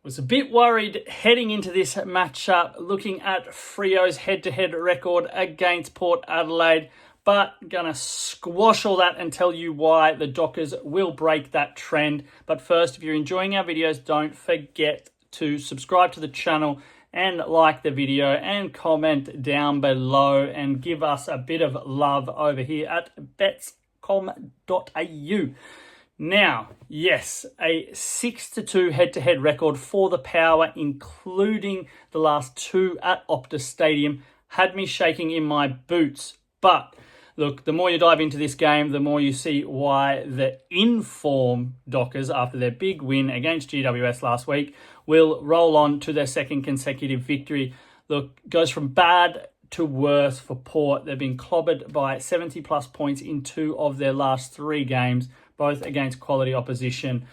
Was a bit worried heading into this matchup, looking at Freo's head-to-head record against Port Adelaide, but gonna squash all that and tell you why the Dockers will break that trend. But first, if you're enjoying our videos, don't forget to subscribe to the channel and like the video and comment down below and give us a bit of love over here at bets.com.au. Now, yes, a 6-2 head-to-head record for the Power, including the last two at Optus Stadium, had me shaking in my boots. But look, the more you dive into this game, the more you see why the in-form Dockers, after their big win against GWS last week, will roll on to their second consecutive victory. Look, goes from bad to worse for Port. They've been clobbered by 70-plus points in 2 of their last 3 games, both against quality opposition.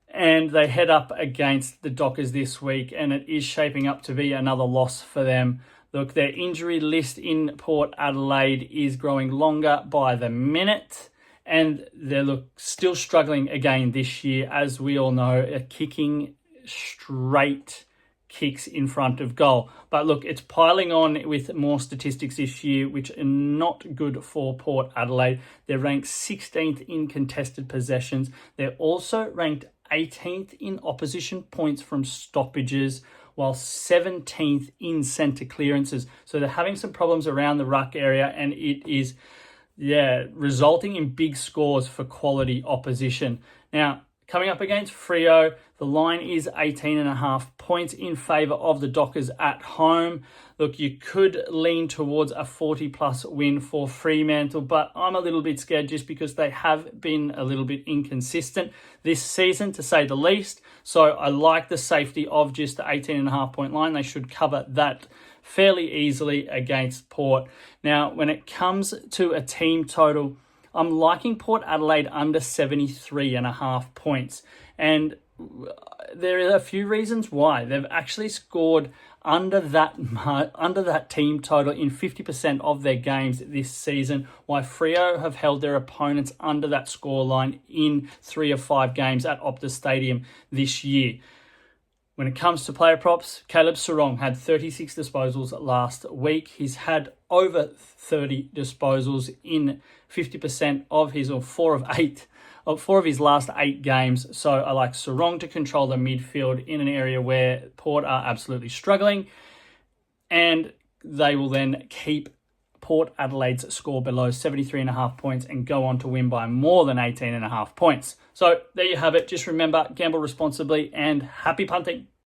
And they head up against the Dockers this week, and it is shaping up to be another loss for them. Look, their injury list in Port Adelaide is growing longer by the minute, and they're still struggling again this year, as we all know, kicking straight kicks in front of goal. But look, it's piling on with more statistics this year, which are not good for Port Adelaide. They're ranked 16th in contested possessions. They're also ranked 18th in opposition points from stoppages, while 17th in centre clearances. So they're having some problems around the ruck area, and it is, resulting in big scores for quality opposition. Now, coming up against Freo, the line is 18.5 points in favour of the Dockers at home. Look, you could lean towards a 40-plus win for Fremantle, but I'm a little bit scared just because they have been a little bit inconsistent this season, to say the least. So I like the safety of just the 18.5-point line. They should cover that fairly easily against Port. Now, when it comes to a team total, I'm liking Port Adelaide under 73.5 points. And there are a few reasons why. They've actually scored under that team total in 50% of their games this season, while Freo have held their opponents under that scoreline in 3 of 5 games at Optus Stadium this year. When it comes to player props, Caleb Serong had 36 disposals last week. He's had over 30 disposals in 50% of his, or 4 of his last 8 games. So I like Serong to control the midfield in an area where Port are absolutely struggling. And they will then keep Port Adelaide's score below 73.5 points and go on to win by more than 18.5 points. So there you have it. Just remember, gamble responsibly and happy punting.